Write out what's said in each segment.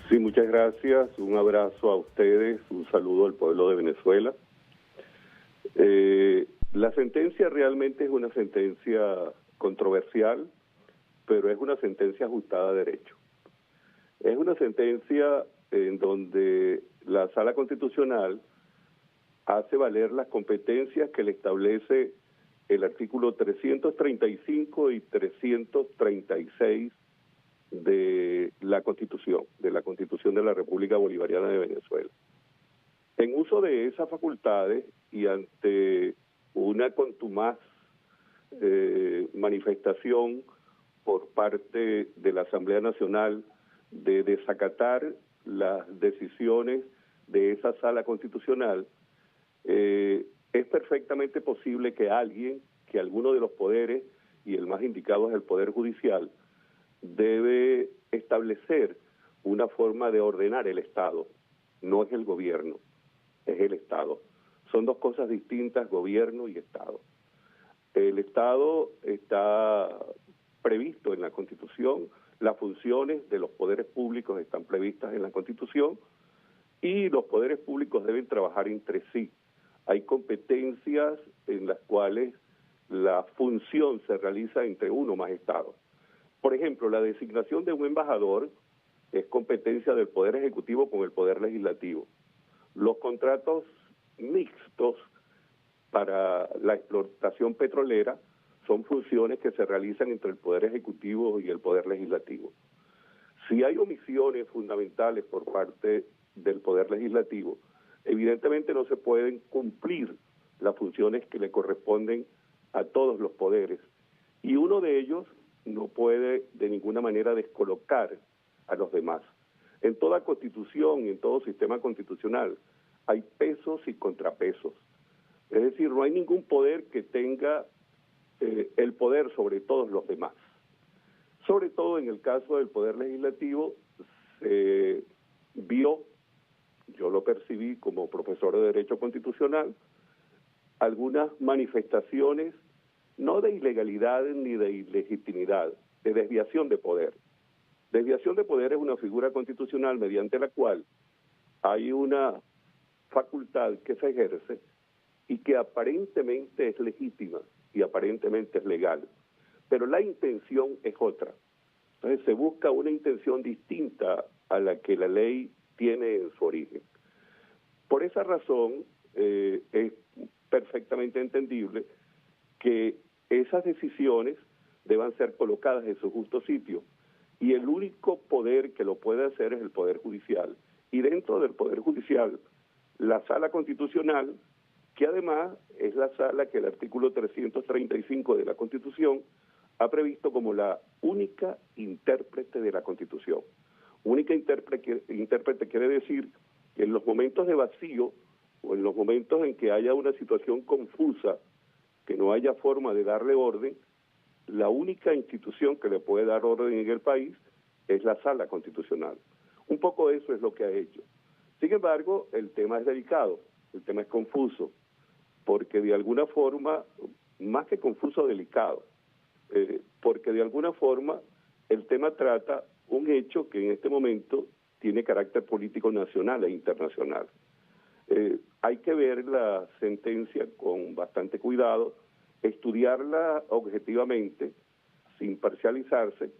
Sí, muchas gracias. Un abrazo a ustedes, un saludo al pueblo de Venezuela. La sentencia realmente es una sentencia controversial, pero es una sentencia ajustada a derecho. Es una sentencia en donde la Sala Constitucional hace valer las competencias que le establece el artículo 335 y 336 de la Constitución de la República Bolivariana de Venezuela. En uso de esas facultades y ante una contumaz manifestación por parte de la Asamblea Nacional de desacatar las decisiones de esa Sala Constitucional, es perfectamente posible que alguno de los poderes, y el más indicado es el Poder Judicial, debe establecer una forma de ordenar el Estado. No es el gobierno, es el Estado. Son dos cosas distintas, gobierno y Estado. El Estado está previsto en la Constitución, las funciones de los poderes públicos están previstas en la Constitución y los poderes públicos deben trabajar entre sí. Hay competencias en las cuales la función se realiza entre uno o más estados. Por ejemplo, la designación de un embajador es competencia del Poder Ejecutivo con el Poder Legislativo. Los contratos mixtos para la explotación petrolera son funciones que se realizan entre el Poder Ejecutivo y el Poder Legislativo. Si hay omisiones fundamentales por parte del Poder Legislativo, evidentemente no se pueden cumplir las funciones que le corresponden a todos los poderes, y uno de ellos no puede de ninguna manera descolocar a los demás. En toda constitución y en todo sistema constitucional hay pesos y contrapesos. Es decir, no hay ningún poder que tenga el poder sobre todos los demás. Sobre todo en el caso del Poder Legislativo se vio, yo lo percibí como profesor de Derecho Constitucional, algunas manifestaciones no de ilegalidad ni de ilegitimidad, de desviación de poder. Desviación de poder es una figura constitucional mediante la cual hay una facultad que se ejerce y que aparentemente es legítima y aparentemente es legal, pero la intención es otra. Entonces se busca una intención distinta a la que la ley tiene en su origen. Por esa razón es perfectamente entendible que esas decisiones deban ser colocadas en su justo sitio, y el único poder que lo puede hacer es el Poder Judicial, y dentro del Poder Judicial la Sala Constitucional, que además es la sala que el artículo 335 de la Constitución ha previsto como la única intérprete de la Constitución. Única intérprete quiere decir que en los momentos de vacío o en los momentos en que haya una situación confusa, que no haya forma de darle orden, la única institución que le puede dar orden en el país es la Sala Constitucional. Un poco eso es lo que ha hecho. Sin embargo, el tema es delicado, el tema es confuso, porque de alguna forma, más que confuso, delicado, porque de alguna forma el tema trata un hecho que en este momento tiene carácter político nacional e internacional. Hay que ver la sentencia con bastante cuidado, estudiarla objetivamente, sin parcializarse,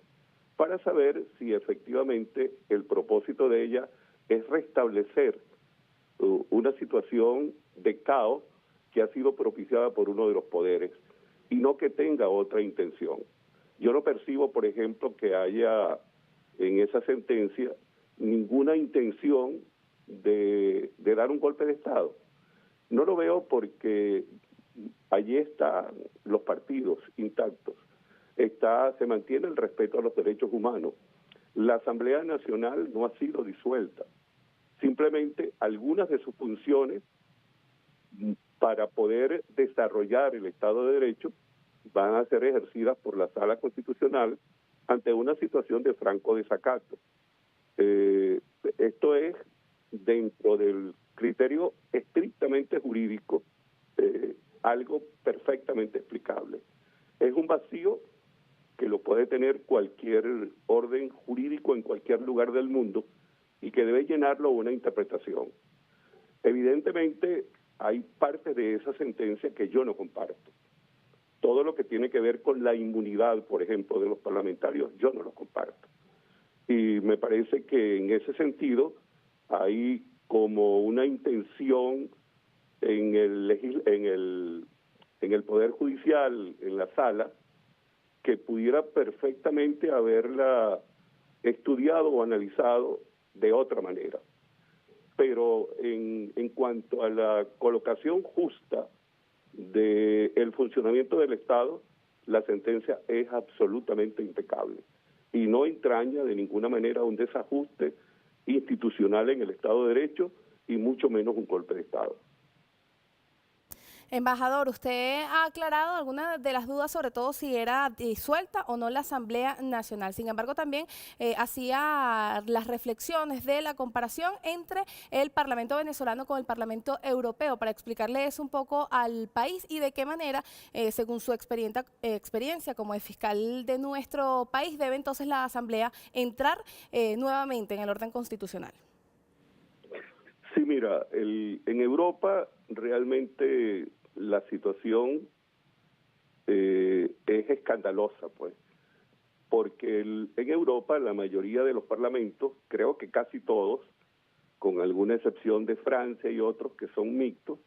para saber si efectivamente el propósito de ella es restablecer una situación de caos que ha sido propiciada por uno de los poderes y no que tenga otra intención. Yo no percibo, por ejemplo, que haya en esa sentencia ninguna intención de dar un golpe de Estado. No lo veo porque allí están los partidos intactos, se mantiene el respeto a los derechos humanos. La Asamblea Nacional no ha sido disuelta, simplemente algunas de sus funciones para poder desarrollar el Estado de Derecho van a ser ejercidas por la Sala Constitucional ante una situación de franco desacato. Esto es dentro del criterio estrictamente jurídico, algo perfectamente explicable. Es un vacío que lo puede tener cualquier orden jurídico en cualquier lugar del mundo, y que debe llenarlo una interpretación. Evidentemente, hay partes de esa sentencia que yo no comparto. Todo lo que tiene que ver con la inmunidad, por ejemplo, de los parlamentarios, yo no lo comparto. Y me parece que en ese sentido hay como una intención en el Poder Judicial, en la sala, que pudiera perfectamente haberla estudiado o analizado de otra manera. Pero en cuanto a la colocación justa del funcionamiento del Estado, la sentencia es absolutamente impecable y no entraña de ninguna manera un desajuste institucional en el Estado de Derecho y mucho menos un golpe de Estado. Embajador, usted ha aclarado algunas de las dudas, sobre todo si era disuelta o no la Asamblea Nacional. Sin embargo, también hacía las reflexiones de la comparación entre el Parlamento venezolano con el Parlamento europeo para explicarle eso un poco al país y de qué manera, según su experiencia como el fiscal de nuestro país, debe entonces la Asamblea entrar nuevamente en el orden constitucional. Sí, mira, en Europa realmente la situación es escandalosa, pues, porque en Europa la mayoría de los parlamentos, creo que casi todos, con alguna excepción de Francia y otros que son mixtos,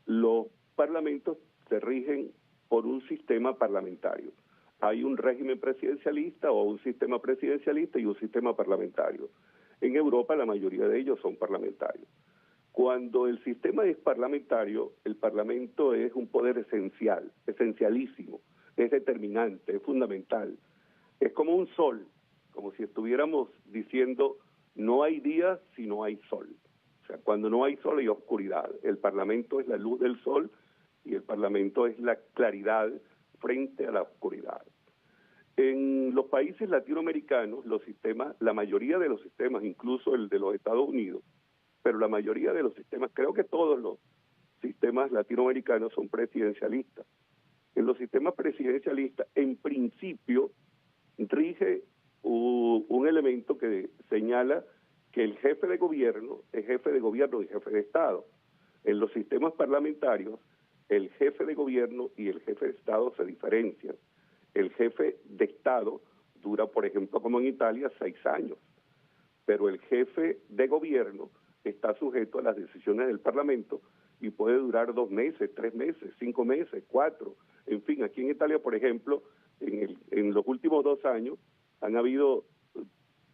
los parlamentos se rigen por un sistema parlamentario. Hay un régimen presidencialista o un sistema presidencialista y un sistema parlamentario. En Europa la mayoría de ellos son parlamentarios. Cuando el sistema es parlamentario, el Parlamento es un poder esencial, esencialísimo, es determinante, es fundamental. Es como un sol, como si estuviéramos diciendo no hay día si no hay sol. O sea, cuando no hay sol hay oscuridad. El Parlamento es la luz del sol y el Parlamento es la claridad frente a la oscuridad. En los países latinoamericanos, los sistemas, la mayoría de los sistemas, incluso el de los Estados Unidos, pero la mayoría de los sistemas, creo que todos los sistemas latinoamericanos son presidencialistas. En los sistemas presidencialistas, en principio, rige un elemento que señala que el jefe de gobierno es jefe de gobierno y jefe de Estado. En los sistemas parlamentarios, el jefe de gobierno y el jefe de Estado se diferencian. El jefe de Estado dura, por ejemplo, como en Italia, 6 años, pero el jefe de gobierno está sujeto a las decisiones del Parlamento y puede durar 2 meses, 3 meses, 5 meses, 4. En fin, aquí en Italia, por ejemplo, en los últimos 2 años han habido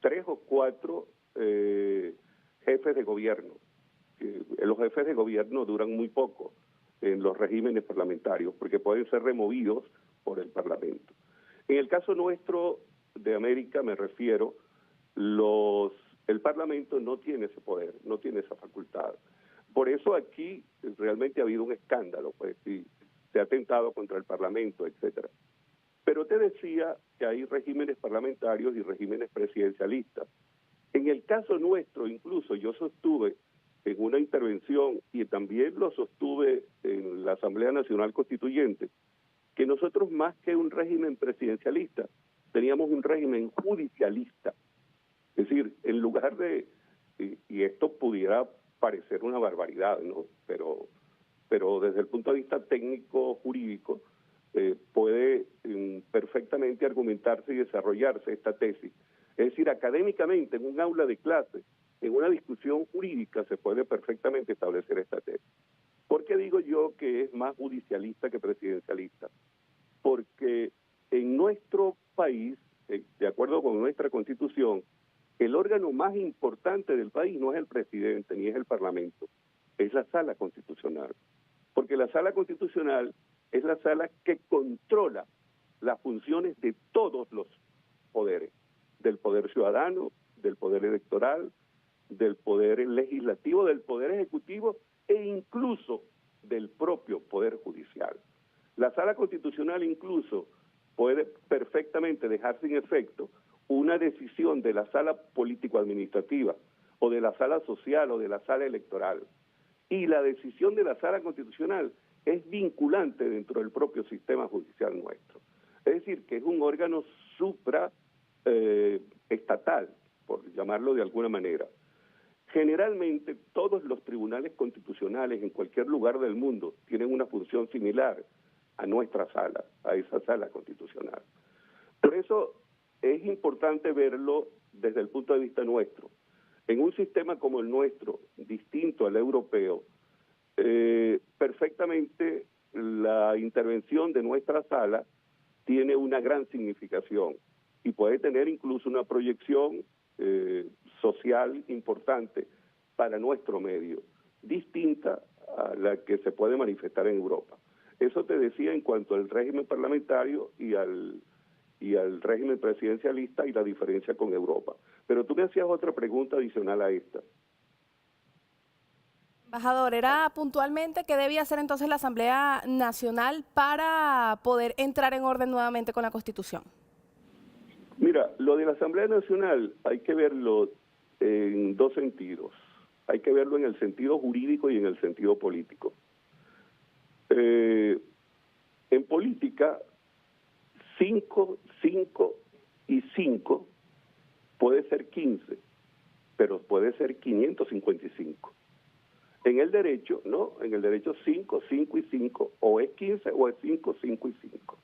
3 o 4 jefes de gobierno. Los jefes de gobierno duran muy poco en los regímenes parlamentarios porque pueden ser removidos por el Parlamento. En el caso nuestro de América, me refiero, el Parlamento no tiene ese poder, no tiene esa facultad. Por eso aquí realmente ha habido un escándalo, pues, y se ha atentado contra el Parlamento, etcétera. Pero te decía que hay regímenes parlamentarios y regímenes presidencialistas. En el caso nuestro, incluso yo sostuve en una intervención y también lo sostuve en la Asamblea Nacional Constituyente, que nosotros más que un régimen presidencialista, teníamos un régimen judicialista. Es decir, en lugar de, y esto pudiera parecer una barbaridad, ¿no? Pero desde el punto de vista técnico, jurídico, puede perfectamente argumentarse y desarrollarse esta tesis. Es decir, académicamente, en un aula de clase, en una discusión jurídica, se puede perfectamente establecer esta tesis. ¿Por qué digo yo que es más judicialista que presidencialista? Porque en nuestro país, de acuerdo con nuestra Constitución, el órgano más importante del país no es el presidente ni es el Parlamento, es la Sala Constitucional. Porque la Sala Constitucional es la sala que controla las funciones de todos los poderes, del poder ciudadano, del poder electoral, del poder legislativo, del poder ejecutivo e incluso del propio poder judicial. La Sala Constitucional incluso puede perfectamente dejar sin efecto una decisión de la Sala Político-Administrativa o de la Sala Social o de la Sala Electoral. Y la decisión de la Sala Constitucional es vinculante dentro del propio sistema judicial nuestro. Es decir, que es un órgano supraestatal, por llamarlo de alguna manera. Generalmente todos los tribunales constitucionales en cualquier lugar del mundo tienen una función similar a nuestra sala, a esa sala constitucional. Por eso es importante verlo desde el punto de vista nuestro. En un sistema como el nuestro, distinto al europeo, perfectamente la intervención de nuestra sala tiene una gran significación y puede tener incluso una proyección social importante para nuestro medio, distinta a la que se puede manifestar en Europa. Eso te decía en cuanto al régimen parlamentario y al régimen presidencialista y la diferencia con Europa. Pero tú me hacías otra pregunta adicional a esta. Embajador, era puntualmente qué debía hacer entonces la Asamblea Nacional para poder entrar en orden nuevamente con la Constitución. Mira, lo de la Asamblea Nacional hay que verlo en dos sentidos. Hay que verlo en el sentido jurídico y en el sentido político. En política, 5 y 5 puede ser 15, pero puede ser 555. En el derecho, no, en el derecho 5 y 5, o es 15 o es 5 y 5,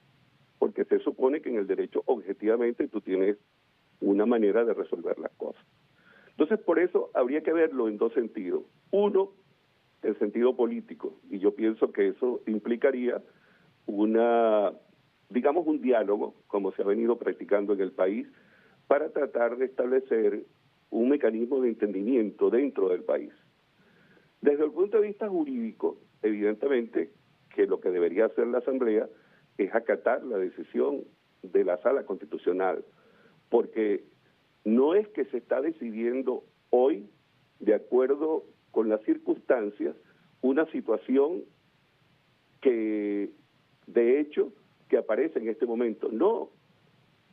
porque se supone que en el derecho objetivamente tú tienes una manera de resolver las cosas. Entonces, por eso habría que verlo en dos sentidos. Uno, el sentido político, y yo pienso que eso implicaría digamos un diálogo, como se ha venido practicando en el país, para tratar de establecer un mecanismo de entendimiento dentro del país. Desde el punto de vista jurídico, evidentemente que lo que debería hacer la Asamblea es acatar la decisión de la Sala Constitucional, porque no es que se está decidiendo hoy, de acuerdo con las circunstancias, una situación que, de hecho, que aparece en este momento. No,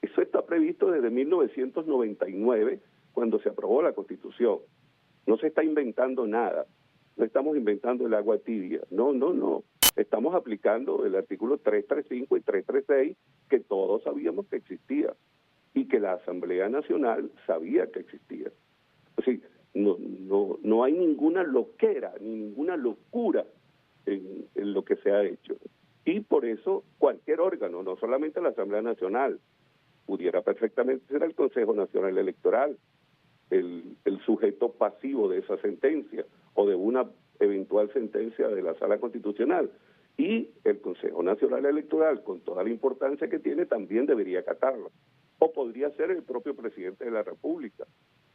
eso está previsto desde 1999, cuando se aprobó la Constitución. No se está inventando nada. No estamos inventando el agua tibia. No. Estamos aplicando el artículo 335 y 336, que todos sabíamos que existía y que la Asamblea Nacional sabía que existía. O sea, no hay ninguna loquera, ni ninguna locura en lo que se ha hecho. Y por eso cualquier órgano, no solamente la Asamblea Nacional, pudiera perfectamente ser el Consejo Nacional Electoral, el sujeto pasivo de esa sentencia o de una eventual sentencia de la Sala Constitucional. Y el Consejo Nacional Electoral, con toda la importancia que tiene, también debería acatarlo. O podría ser el propio presidente de la República.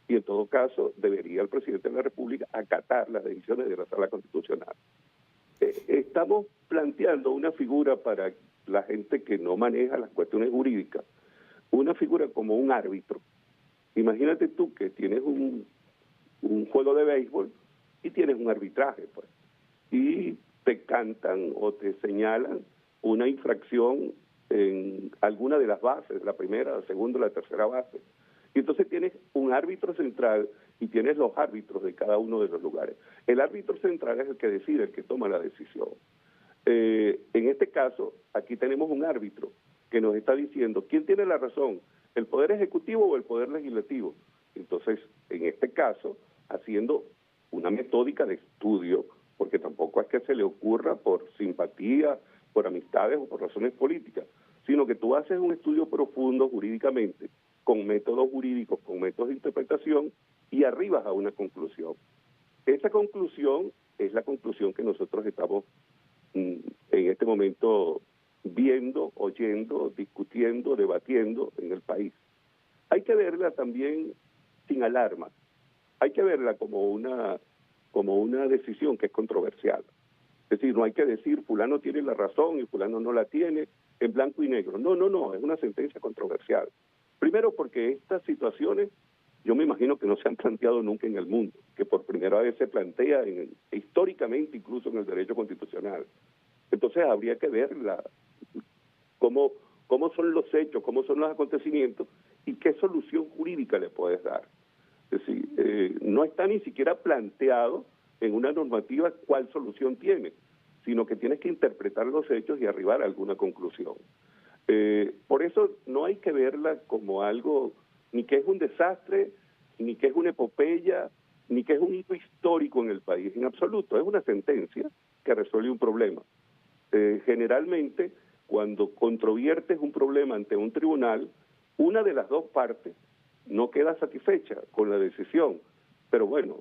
Y en todo caso, debería el presidente de la República acatar las decisiones de la Sala Constitucional. Estamos planteando una figura para la gente que no maneja las cuestiones jurídicas, una figura como un árbitro. Imagínate tú que tienes un juego de béisbol y tienes un arbitraje, pues, y te cantan o te señalan una infracción en alguna de las bases, la primera, la segunda, la tercera base. Y entonces tienes un árbitro central y tienes los árbitros de cada uno de los lugares. El árbitro central es el que decide, el que toma la decisión. En este caso, aquí tenemos un árbitro que nos está diciendo quién tiene la razón, el Poder Ejecutivo o el Poder Legislativo. Entonces, en este caso, haciendo una metódica de estudio, porque tampoco es que se le ocurra por simpatía, por amistades o por razones políticas, sino que tú haces un estudio profundo jurídicamente, con métodos jurídicos, con métodos de interpretación, y arribas a una conclusión. Esa conclusión es la conclusión que nosotros estamos en este momento viendo, oyendo, discutiendo, debatiendo en el país. Hay que verla también sin alarma. Hay que verla como una decisión que es controversial. Es decir, no hay que decir fulano tiene la razón y fulano no la tiene en blanco y negro. No, es una sentencia controversial. Primero porque estas situaciones yo me imagino que no se han planteado nunca en el mundo, que por primera vez se plantea históricamente incluso en el derecho constitucional. Entonces habría que ver cómo son los hechos, cómo son los acontecimientos y qué solución jurídica le puedes dar. Es decir, no está ni siquiera planteado en una normativa cuál solución tiene, sino que tienes que interpretar los hechos y arribar a alguna conclusión. Por eso no hay que verla como algo, ni que es un desastre, ni que es una epopeya, ni que es un hito histórico en el país, en absoluto. Es una sentencia que resuelve un problema. Generalmente, cuando controviertes un problema ante un tribunal, una de las dos partes no queda satisfecha con la decisión. Pero bueno,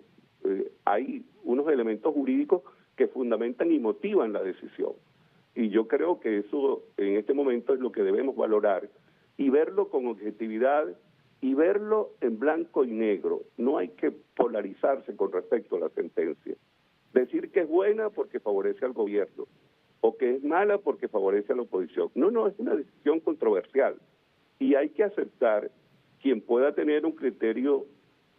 hay unos elementos jurídicos que fundamentan y motivan la decisión. Y yo creo que eso en este momento es lo que debemos valorar y verlo con objetividad y verlo en blanco y negro. No hay que polarizarse con respecto a la sentencia. Decir que es buena porque favorece al gobierno o que es mala porque favorece a la oposición. No, es una decisión controversial y hay que aceptar quien pueda tener un criterio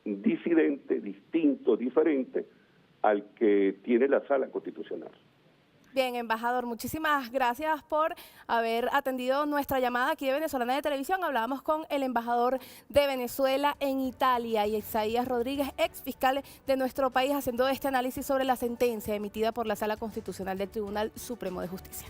disidente, distinto, diferente al que tiene la Sala Constitucional. Bien, embajador, muchísimas gracias por haber atendido nuestra llamada aquí de Venezolana de Televisión. Hablábamos con el embajador de Venezuela en Italia y Isaías Rodríguez, ex fiscal de nuestro país, haciendo este análisis sobre la sentencia emitida por la Sala Constitucional del Tribunal Supremo de Justicia.